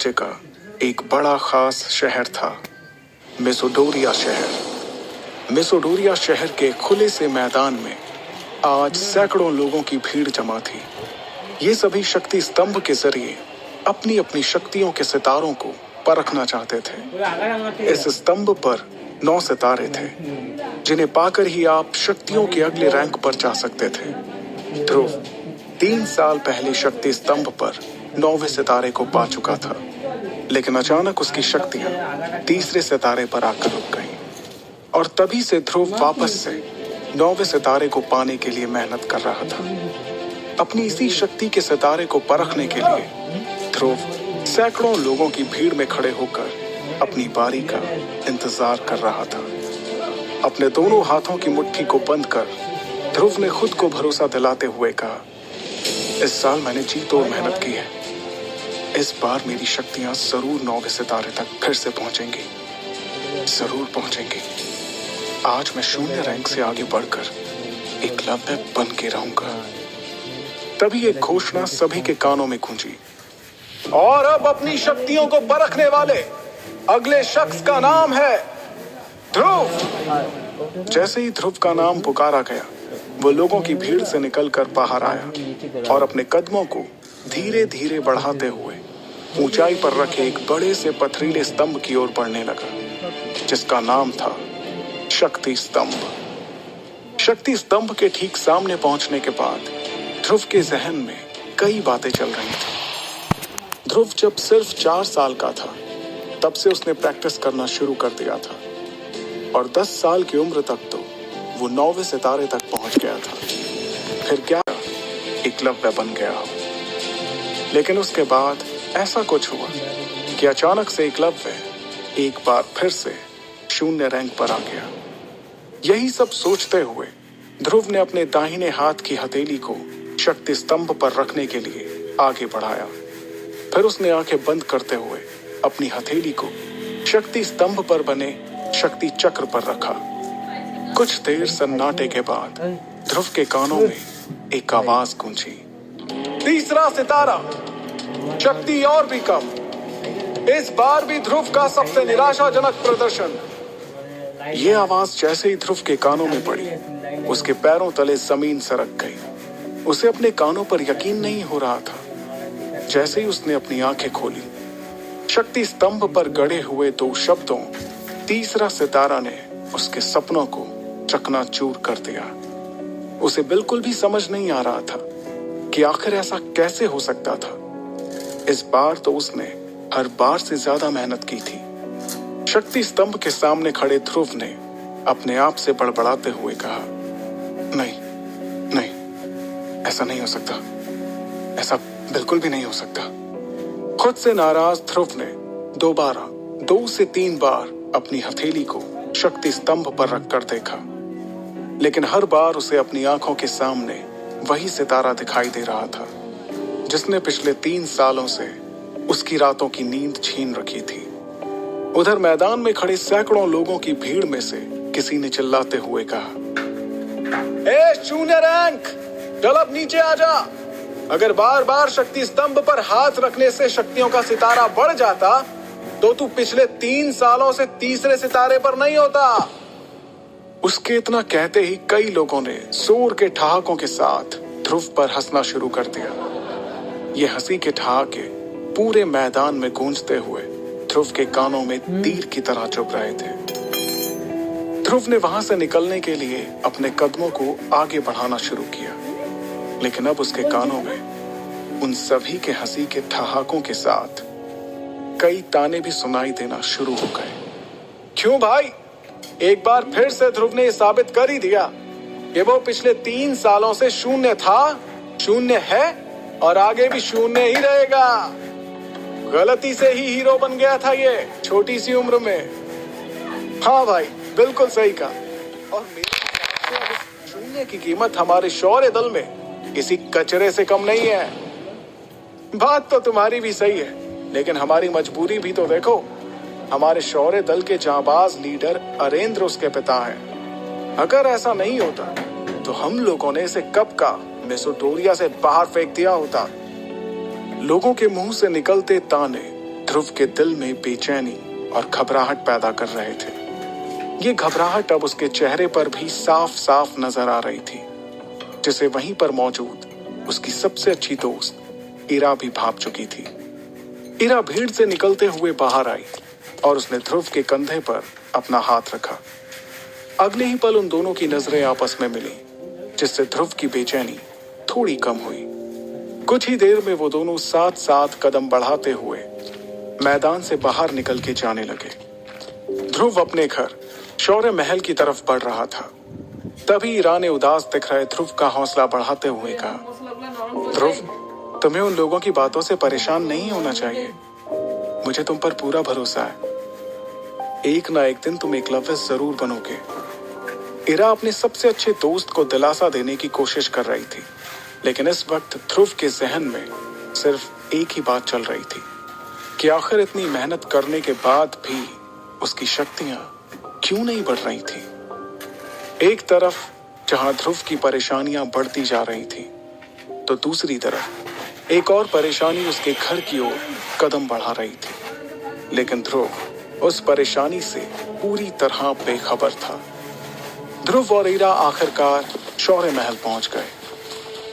राज्य का एक बड़ा खास शहर था, मेसोडोरिया शहर। मेसोडोरिया शहर के खुले से मैदान में आज सैकड़ों लोगों की भीड़ जमा थी। ये सभी शक्ति स्तंभ के जरिए अपनी अपनी शक्तियों के सितारों को परखना चाहते थे। इस स्तंभ पर 9 सितारे थे, जिन्हें पाकर ही आप शक्तियों के अगले रैंक पर जा सकते थे। ध्रुव 3 साल पहले शक्ति स्तंभ पर 9वें सितारे को पा चुका था, लेकिन अचानक उसकी शक्तियां तीसरे सितारे पर आकर रुक गईं। और तभी से ध्रुव वापस से 9वें सितारे को पाने के लिए मेहनत कर रहा था। अपनी इसी शक्ति के सितारे को परखने के लिए ध्रुव सैकड़ों लोगों की भीड़ में खड़े होकर अपनी बारी का इंतजार कर रहा था। अपने दोनों हाथों की मुट्ठी को बंद कर ध्रुव ने खुद को भरोसा दिलाते हुए कहा, इस साल मैंने जी तोड़ मेहनत की है। इस बार मेरी शक्तियां जरूर 9वें सितारे तक फिर से पहुंचेंगी, जरूर पहुंचेंगी। आज मैं शून्य रैंक से आगे बढ़कर एकलव्य बन के रहूंगा। तभी एक घोषणा सभी के कानों में गूंजी, और अब अपनी शक्तियों को परखने वाले अगले शख्स का नाम है ध्रुव। जैसे ही ध्रुव का नाम पुकारा गया, वो लोगों की भीड़ से निकलकर बाहर आया और अपने कदमों को धीरे धीरे बढ़ाते हुए ऊंचाई पर रखे एक बड़े से पथरीले स्तंभ की ओर बढ़ने लगा, जिसका नाम था शक्ति स्तंभ। शक्ति स्तंभ के ठीक सामने पहुंचने के बाद ध्रुव के जहन में कई बातें चल रही थी। ध्रुव जब सिर्फ 4 साल का था, तब से उसने प्रैक्टिस करना शुरू कर दिया था, और 10 साल की उम्र तक तो वो 9वें सितारे तक पहुंच गया था। फिर क्या एकलव्य बन गया हो। लेकिन उसके बाद ऐसा कुछ हुआ कि अचानक से एकलव्य एक बार फिर से शून्य रैंक पर आ गया। यही सब सोचते हुए ध्रुव ने अपने दाहिने हाथ की हथेली को शक्ति स्तंभ पर रखने के लिए आगे बढ़ाया। फिर उसने आंखें बंद करते हुए अपनी हथेली को शक्ति स्तंभ पर बने शक्ति चक्र पर रखा। कुछ देर सन्नाटे के बाद ध्रुव के कानों में एक आवाज गूंजी, तीसरा सितारा, शक्ति और भी कम। इस बार भी ध्रुव का सबसे निराशाजनक प्रदर्शन। ये आवाज जैसे ही ध्रुव के कानों में पड़ी, उसके पैरों तले जमीन सरक गई। उसे अपने कानों पर यकीन नहीं हो रहा था। जैसे ही उसने अपनी आंखें खोली, शक्ति स्तंभ पर गड़े हुए 2 शब्दों तीसरा सितारा ने उसके सपनों को चकनाचूर कर दिया। उसे बिल्कुल भी समझ नहीं आ रहा था कि आखिर ऐसा कैसे हो सकता था। इस बार तो उसने हर बार से ज्यादा मेहनत की थी। शक्ति स्तंभ के सामने खड़े ध्रुव ने अपने आप से बड़बड़ाते हुए कहा, नहीं नहीं, ऐसा नहीं हो सकता, ऐसा बिल्कुल भी नहीं हो सकता। खुद से नाराज ध्रुव ने दोबारा 2 से 3 बार अपनी हथेली को शक्ति स्तंभ पर रखकर देखा, लेकिन हर बार उसे अपनी आंखों के सामने वही सितारा दिखाई दे रहा था, जिसने पिछले 3 सालों से उसकी रातों की नींद छीन रखी थी। उधर मैदान में खड़े सैकड़ों लोगों की भीड़ में से किसी ने चिल्लाते हुए कहा, ए शून्य रैंक, चल अब नीचे आ जा। अगर बार बार शक्ति स्तंभ पर हाथ रखने से शक्तियों का सितारा बढ़ जाता, तो तू पिछले 3 सालों से तीसरे सितारे पर नहीं होता। उसके इतना कहते ही कई लोगों ने जोर के ठहाकों के साथ ध्रुव पर हंसना शुरू कर दिया। ये हंसी के ठहाके पूरे मैदान में गूंजते हुए ध्रुव के कानों में तीर की तरह चुभ रहे थे। ध्रुव ने वहां से निकलने के लिए अपने कदमों को आगे बढ़ाना शुरू किया, लेकिन अब उसके कानों में उन सभी के हंसी के ठहाकों के साथ कई ताने भी सुनाई देना शुरू हो गए। क्यों भाई, एक बार फिर से ध्रुव ने साबित कर ही दिया कि वो पिछले 3 सालों से शून्य था, शून्य है और आगे भी शून्य ही रहेगा। गलती से ही हीरो बन गया था ये छोटी सी उम्र में। हाँ भाई, बिल्कुल सही कहा। और मेरे शून्य की कीमत हमारे शौर्य दल में किसी कचरे से कम नहीं है। बात तो तुम्हारी भी सही है, लेकिन हमारी मजबूरी भी तो देखो। हमारे शौर्य दल के जांबाज लीडर अरेंद्र उसके पिता हैं। अगर ऐसा नहीं होता तो हम लोगों ने इसे कब का मेसोडोरिया से बाहर फेंक दिया होता। लोगों के मुंह से निकलते ताने ध्रुव के दिल में बेचैनी और घबराहट पैदा कर रहे थे। ये घबराहट अब उसके चेहरे पर भी साफ साफ नजर आ रही थी, जिसे वहीं पर मौजूद उसकी सबसे अच्छी दोस्त इरा भी भाप चुकी थी। इरा भीड़ से निकलते हुए बाहर आई और उसने ध्रुव के कंधे पर अपना हाथ रखा। अगले ही पल उन दोनों की नजरें आपस में मिली, जिससे ध्रुव की बेचैनी थोड़ी कम हुई। कुछ ही देर में वो दोनों साथ साथ कदम बढ़ाते हुए मैदान से बाहर निकल के जाने लगे। ध्रुव अपने घर शौर्य महल की तरफ बढ़ रहा था। तभी इरा ने उदास दिख रहे ध्रुव का हौसला बढ़ाते हुए कहा, ध्रुव, तुम्हें उन लोगों की बातों से परेशान नहीं होना चाहिए। मुझे तुम पर पूरा भरोसा है। एक ना एक दिन तुम एकलव्य जरूर बनोगे। इरा अपने सबसे अच्छे दोस्त को दिलासा देने की कोशिश कर रही थी, लेकिन इस वक्त ध्रुव के जहन में सिर्फ एक ही बात चल रही थी कि आखिर इतनी मेहनत करने के बाद भी उसकी शक्तियां क्यों नहीं बढ़ रही थी। एक तरफ जहां ध्रुव की परेशानियां बढ़ती जा रही थी, तो दूसरी तरफ एक और परेशानी उसके घर की ओर कदम बढ़ा रही थी। लेकिन ध्रुव उस परेशानी से पूरी तरह बेखबर था। ध्रुव और इरा आखिरकार शौर्य महल पहुंच गए।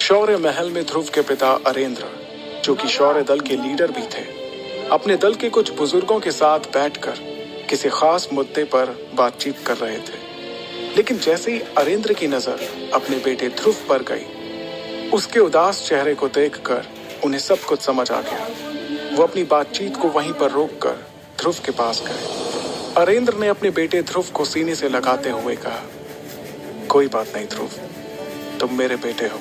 शौर्य महल में ध्रुव के पिता अरेंद्र, जो कि शौर्य दल के लीडर भी थे, अपने दल के कुछ बुजुर्गों के साथ बैठकर किसी खास मुद्दे पर बातचीत कर रहे थे। लेकिन जैसे ही अरेंद्र की नजर अपने बेटे ध्रुव पर गई, उसके उदास चेहरे को देखकर उन्हें सब कुछ समझ आ गया। वो अपनी बातचीत को वहीं पर रोककर ध्रुव के पास गए। अरेंद्र ने अपने बेटे ध्रुव को सीने से लगाते हुए कहा, कोई बात नहीं ध्रुव, तुम मेरे बेटे हो,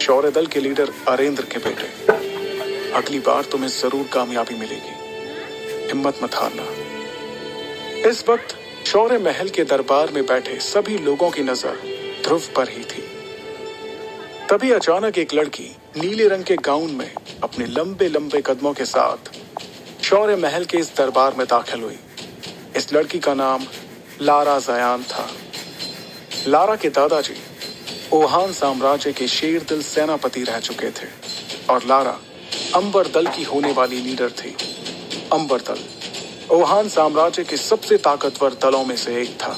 शौर्य दल के लीडर अरेंद्र के बेटे। अगली बार तुम्हें जरूर कामयाबी मिलेगी, हिम्मत मत हारना। इस वक्त शौर्य महल के दरबार में बैठे सभी लोगों की नजर ध्रुव पर ही थी। तभी अचानक एक लड़की नीले रंग के गाउन में अपने लंबे लंबे कदमों के साथ शौर्य महल के इस दरबार में दाखिल हुई। इस लड़की का नाम लारा जयान था। लारा के दादाजी ओहान साम्राज्य के शेर दिल सेनापति रह चुके थे और लारा अंबर दल की होने वाली लीडर थी। अंबर दल ओहान साम्राज्य के सबसे ताकतवर दलों में से एक था।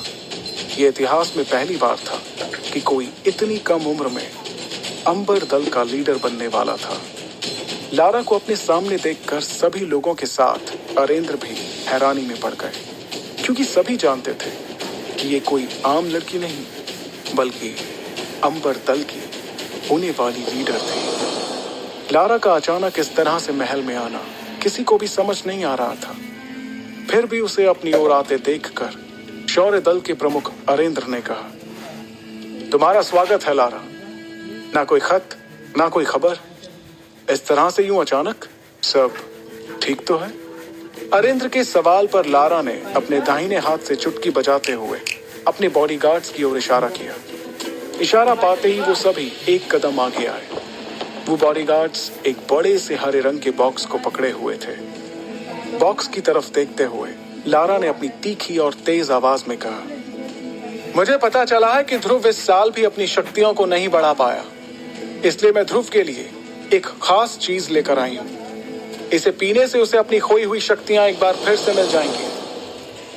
ये इतिहास में पहली बार था कि कोई इतनी कम उम्र में अंबर दल का लीडर बनने वाला था। लारा को अपने सामने देखकर सभी लोगों के साथ अरेंद्र भी हैरानी में पड़ गए, क्योंकि सभी जानते थे कि ये कोई आम लड़की नहीं, बल्कि अंबर दल की होने वाली लीडर थी। लारा का अचानक इस तरह से महल में आना किसी को भी समझ नहीं आ रहा था। फिर भी उसे अपनी ओर आते देखकर शौर्य दल के प्रमुख अरेंद्र ने कहा, तुम्हारा स्वागत है लारा। ना कोई खत, ना कोई खबर, इस तरह से यूं अचानक, सब ठीक तो है? अरेंद्र के सवाल पर लारा ने अपने दाहिने हाथ से चुटकी बजाते हुए अपने बॉडीगार्ड्स की ओर इशारा किया। इशारा पाते ही वो सभी एक कदम आगे आए। वो बॉडीगार्ड्स एक बड़े से हरे रंग के बॉक्स को पकड़े हुए थे। बॉक्स की तरफ देखते हुए लारा ने अपनी तीखी और तेज आवाज में कहा, मुझे पता चला है कि ध्रुव इस साल भी अपनी शक्तियों को नहीं बढ़ा पाया, इसलिए मैं ध्रुव के लिए एक खास चीज लेकर आई हूं। इसे पीने से उसे अपनी खोई हुई शक्तियां एक बार फिर से मिल जाएंगी।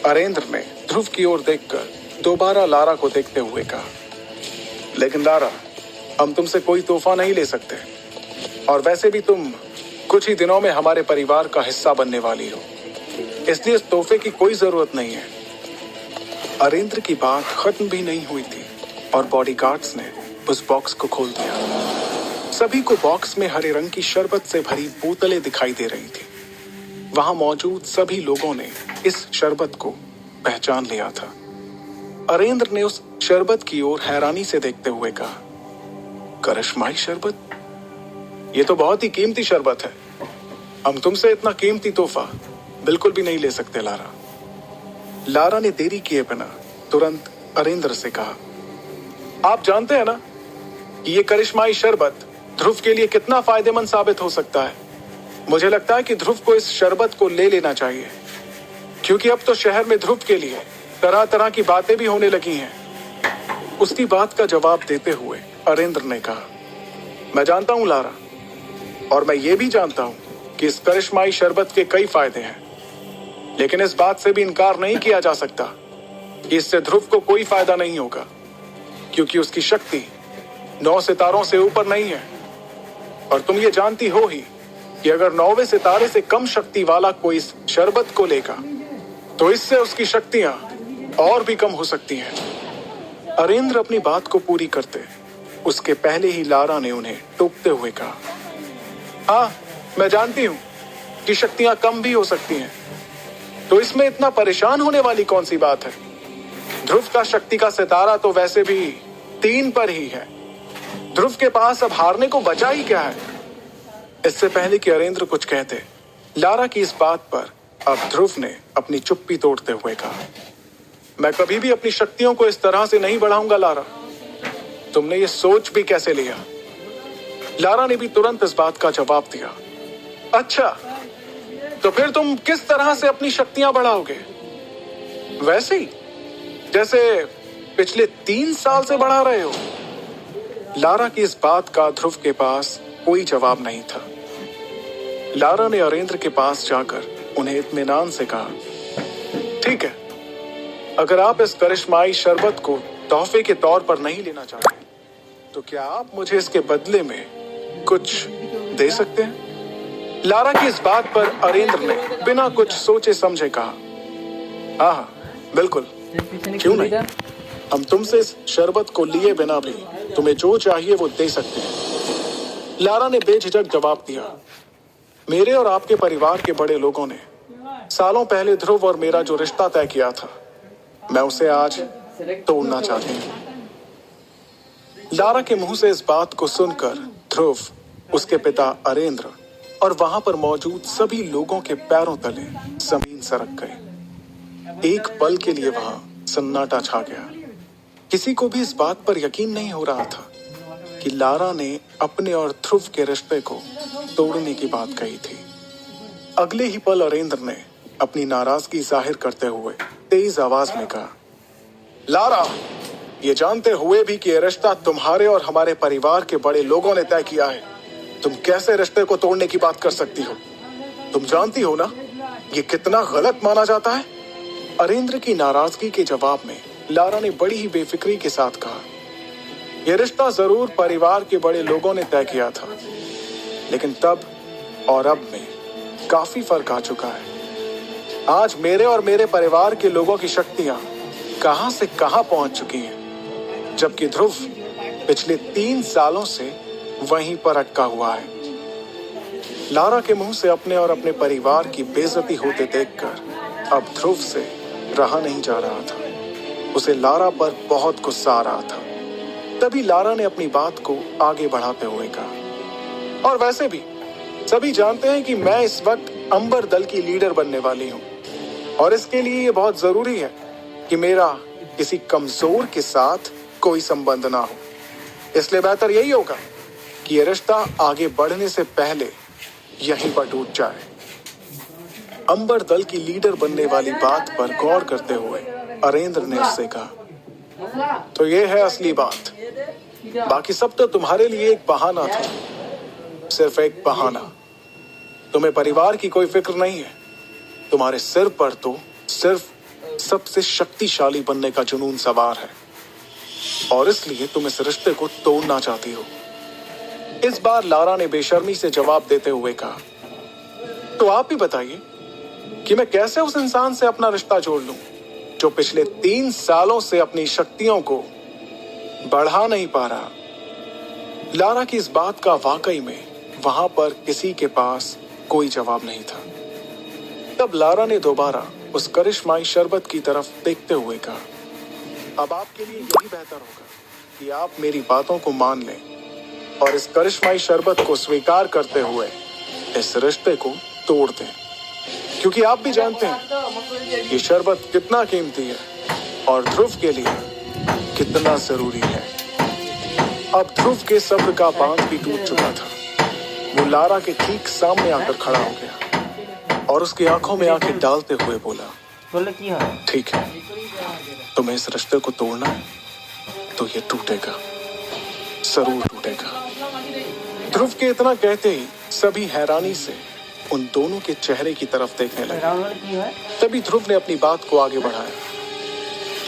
अरेंद्र ने ध्रुव की ओर देखकर दोबारा लारा को देखते हुए कहा, लेकिन लारा, हम तुमसे कोई तोहफा नहीं ले सकते, और वैसे भी तुम कुछ ही दिनों में हमारे परिवार का हिस्सा बनने वाली हो, इसलिए इस तोहफे की कोई जरूरत नहीं है। अरेंद्र की बात खत्म भी नहीं हुई थी और बॉडीगार्ड्स ने उस बॉक्स को खोल दिया। सभी को बॉक्स में हरे रंग की शरबत से भरी बोतलें दिखाई दे रही थी। वहां मौजूद सभी लोगों ने इस शरबत को पहचान लिया था। अरेंद्र ने उस शरबत की ओर हैरानी से देखते हुए कहा, करिश्माई शरबत? ये तो बहुत ही कीमती शरबत है। हम तुमसे इतना कीमती तोहफा बिल्कुल भी नहीं ले सकते लारा। लारा ने देरी किए बिना तुरंत अरेंद्र से कहा, आप जानते हैं ना कि ये करिश्माई शरबत ध्रुव के लिए कितना फायदेमंद साबित हो सकता है। मुझे लगता है कि ध्रुव को इस शरबत को ले लेना चाहिए, क्योंकि अब तो शहर में ध्रुव के लिए तरह तरह की बातें भी होने लगी हैं। उसकी बात का जवाब देते हुए अरेंद्र ने कहा, मैं जानता हूं लारा, और मैं ये भी जानता हूं कि इस करिश्माई शरबत के कई फायदे हैं, लेकिन इस बात से भी इनकार नहीं किया जा सकता कि इससे ध्रुव को कोई फायदा नहीं होगा, क्योंकि उसकी शक्ति 9 सितारों से ऊपर नहीं है। और तुम ये जानती हो ही कि अगर 9वें सितारे से कम शक्ति वाला कोई इस शरबत को लेगा तो इससे उसकी शक्तियां और भी कम हो सकती हैं। अरेंद्र अपनी बात को पूरी करते उसके पहले ही लारा ने उन्हें टोकते हुए कहा, हाँ, मैं जानती हूं कि शक्तियां कम भी हो सकती हैं, तो इसमें इतना परेशान होने वाली कौन सी बात है। ध्रुव का शक्ति का सितारा तो वैसे भी 3 पर ही है। ध्रुव के पास अब हारने को बचा ही क्या है। इससे पहले कि अरेंद्र कुछ कहते, लारा की इस बात पर अब ध्रुव ने अपनी चुप्पी तोड़ते हुए कहा, मैं कभी भी अपनी शक्तियों को इस तरह से नहीं बढ़ाऊंगा लारा। तुमने ये सोच भी कैसे लिया। लारा ने भी तुरंत इस बात का जवाब दिया, अच्छा, तो फिर तुम किस तरह से अपनी शक्तियां बढ़ाओगे। वैसे ही जैसे पिछले 3 साल से बढ़ा रहे हो। लारा की इस बात का ध्रुव के पास कोई जवाब नहीं था। लारा ने अरेंद्र के पास जाकर उन्हें इत्मीनान से कहा, ठीक है, अगर आप इस करिश्माई शरबत को तोहफे के तौर पर नहीं लेना चाहते तो क्या आप मुझे इसके बदले में कुछ दे सकते हैं। लारा की इस बात पर अरेंद्र ने बिना कुछ सोचे समझे कहा, हाँ, बिल्कुल, क्यों नहीं। हम तुमसे इस शरबत को लिए बिना भी तुम्हें जो चाहिए वो दे सकते हैं। लारा ने बेझिझक जवाब दिया, मेरे और आपके परिवार के बड़े लोगों ने सालों पहले ध्रुव और मेरा जो रिश्ता तय किया था, मैं उसे आज तोड़ना चाहती हूं। लारा के मुंह से इस बात को सुनकर ध्रुव, उसके पिता अरेंद्र और वहां पर मौजूद सभी लोगों के पैरों तले जमीन सरक गई। एक पल के लिए वहां सन्नाटा छा गया। किसी को भी इस बात पर यकीन नहीं हो रहा था कि लारा ने अपने और ध्रुव के रिश्ते को तोड़ने की बात कही थी। अगले ही पल अरेंद्र ने अपनी नाराजगी जाहिर करते हुए तेज आवाज में कहा, लारा, ये जानते हुए भी कि यह रिश्ता तुम्हारे और हमारे परिवार के बड़े लोगों ने तय किया है, तुम कैसे रिश्ते को तोड़ने की बात कर सकती हो। तुम जानती हो ना ये कितना गलत माना जाता है। अरेंद्र की नाराजगी के जवाब में लारा ने बड़ी ही बेफिक्री के साथ कहा, यह रिश्ता जरूर परिवार के बड़े लोगों ने तय किया था, लेकिन तब और अब में काफी फर्क आ चुका है। आज मेरे और मेरे परिवार के लोगों की शक्तियां कहां से कहां पहुंच चुकी हैं, जबकि ध्रुव पिछले 3 सालों से वहीं पर अटका हुआ है। लारा के मुंह से अपने और अपने परिवार की बेइज्जती होते देखकर अब ध्रुव से रहा नहीं जा रहा था। उसे लारा पर बहुत गुस्सा आ रहा था। तभी लारा ने अपनी बात को आगे बढ़ाते हुए कहा, और वैसे भी सभी जानते हैं कि मैं इस वक्त अंबर दल की लीडर बनने वाली हूं, और इसके लिए ये बहुत जरूरी है कि मेरा किसी कमजोर के साथ कोई संबंध ना हो। इसलिए बेहतर यही होगा कि यह रिश्ता आगे बढ़ने से पहले यहीं पर टूट जाए। अंबर दल की लीडर बनने वाली बात पर गौर करते हुए अरेंद्र ने उससे कहा, तो ये है असली बात, बाकी सब तो तुम्हारे लिए एक बहाना था, सिर्फ एक बहाना। तुम्हें परिवार की कोई फिक्र नहीं है। तुम्हारे सिर पर तो सिर्फ सबसे शक्तिशाली बनने का जुनून सवार है, और इसलिए तुम इस रिश्ते को तोड़ना चाहती हो। इस बार लारा ने बेशर्मी से जवाब देते हुए कहा, तो आप ही बताइए कि मैं कैसे उस इंसान से अपना रिश्ता जोड़ लूं जो पिछले 3 सालों से अपनी शक्तियों को बढ़ा नहीं पा रहा। लारा की इस बात का वाकई में वहां पर किसी के पास कोई जवाब नहीं था। तब लारा ने दोबारा उस करिश्माई शरबत की तरफ देखते हुए कहा, अब आपके लिए यही बेहतर होगा कि आप मेरी बातों को मान लें और इस करिश्माई शरबत को स्वीकार करते हुए इस रिश्ते को तोड़ दें, क्योंकि आप भी जानते हैं ये शरबत कितना कीमती है और ध्रुव के लिए कितना जरूरी है। अब ध्रुव के सब्र का बांध भी टूट चुका था। वो लारा के ठीक सामने आकर खड़ा हो गया और उसकी आंखों में आंखें डालते हुए बोला, ठीक है, तुम्हें इस रिश्ते को तोड़ना है तो ये टूटेगा, जरूर टूटेगा। ध्रुव के इतना कहते ही सभी हैरानी से उन दोनों के चेहरे की तरफ देखने लगे। तभी ध्रुव ने अपनी बात को आगे बढ़ाया,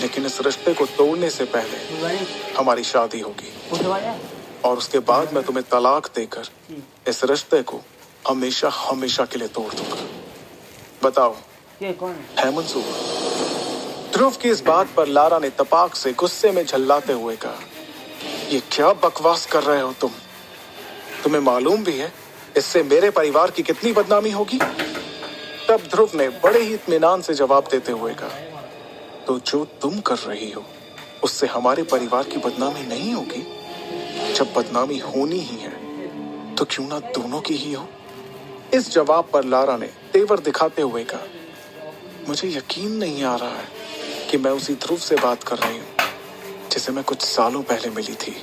लेकिन इस रिश्ते को तोड़ने से पहले हमारी शादी होगी, और उसके बाद मैं तुम्हें तलाक देकर इस रिश्ते को हमेशा हमेशा के लिए तोड़ दूंगा। बताओ है मंजूर? ध्रुव की इस बात पर लारा ने तपाक से गुस्से में झल्लाते हुए कहा, ये क्या बकवास कर रहे हो तुम? तुम्हें मालूम भी है इससे मेरे परिवार की कितनी बदनामी होगी? तब ध्रुव ने बड़े ही इत्मीनान से जवाब देते हुए कहा, तो जो तुम कर रही हो उससे हमारे परिवार की बदनामी नहीं होगी? जब बदनामी होनी ही है तो क्यों ना दोनों की ही हो? इस जवाब पर लारा ने तेवर दिखाते हुए कहा, मुझे यकीन नहीं आ रहा है कि मैं उसी ध्रुव से बात कर रही हूँ जिसे मैं कुछ सालों पहले मिली थी।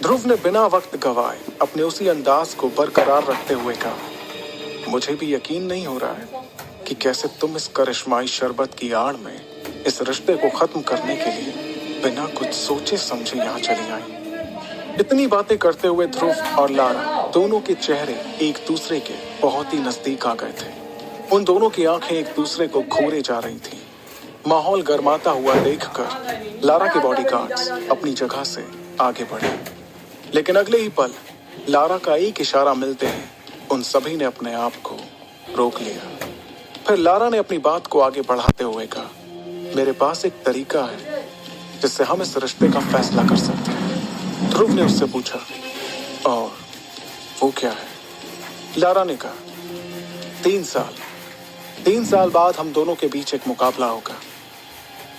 ध्रुव ने बिना वक्त गवाए अपने उसी अंदाज को बरकरार रखते हुए कहा, मुझे भी यकीन नहीं हो रहा है कि कैसे तुम इस करिश्माई शरबत की आड़ में इस रिश्ते को खत्म करने के लिए बिना कुछ सोचे समझे यहाँ चली आई। इतनी बातें करते हुए ध्रुव और लारा दोनों के चेहरे एक दूसरे के बहुत ही नजदीक आ गए थे। उन दोनों की आंखें एक दूसरे को घूरे जा रही थीं। माहौल गर्माता हुआ देखकर लारा के बॉडीगार्ड्स अपनी जगह से आगे बढ़े, लेकिन अगले ही पल लारा का एक इशारा मिलते ही उन सभी ने अपने आप को रोक लिया। फिर लारा ने अपनी बात को आगे बढ़ाते हुए कहा, मेरे पास एक तरीका है जिससे हम इस रिश्ते का फैसला कर सकते हैं। ध्रुव ने उससे पूछा, और वो क्या है? लारा ने कहा, 3 साल बाद हम दोनों के बीच एक मुकाबला होगा।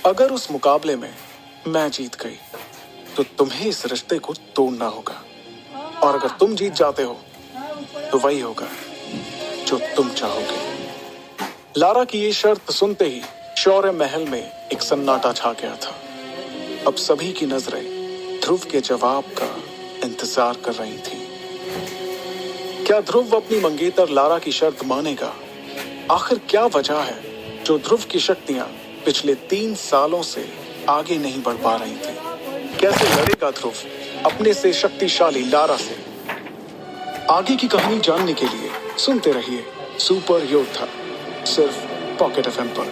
अगर उस मुकाबले में मैं जीत गई तो तुम्हें इस रिश्ते को तोड़ना होगा, और अगर तुम जीत जाते हो तो वही होगा जो तुम चाहोगे। लारा की ये शर्त सुनते ही शौर्य महल में एक सन्नाटा छा गया था। अब सभी की नजरें ध्रुव के जवाब का इंतजार कर रही थी। क्या ध्रुव अपनी मंगेतर लारा की शर्त मानेगा? आखिर क्या वजह है जो ध्रुव की शक्तियां पिछले 3 सालों से आगे नहीं बढ़ पा रही थी? कैसे लड़ेगा ध्रुव अपने से शक्तिशाली लारा से? आगे की कहानी जानने के लिए सुनते रहिए सुपर योद्धा, सिर्फ पॉकेट एफएम पर।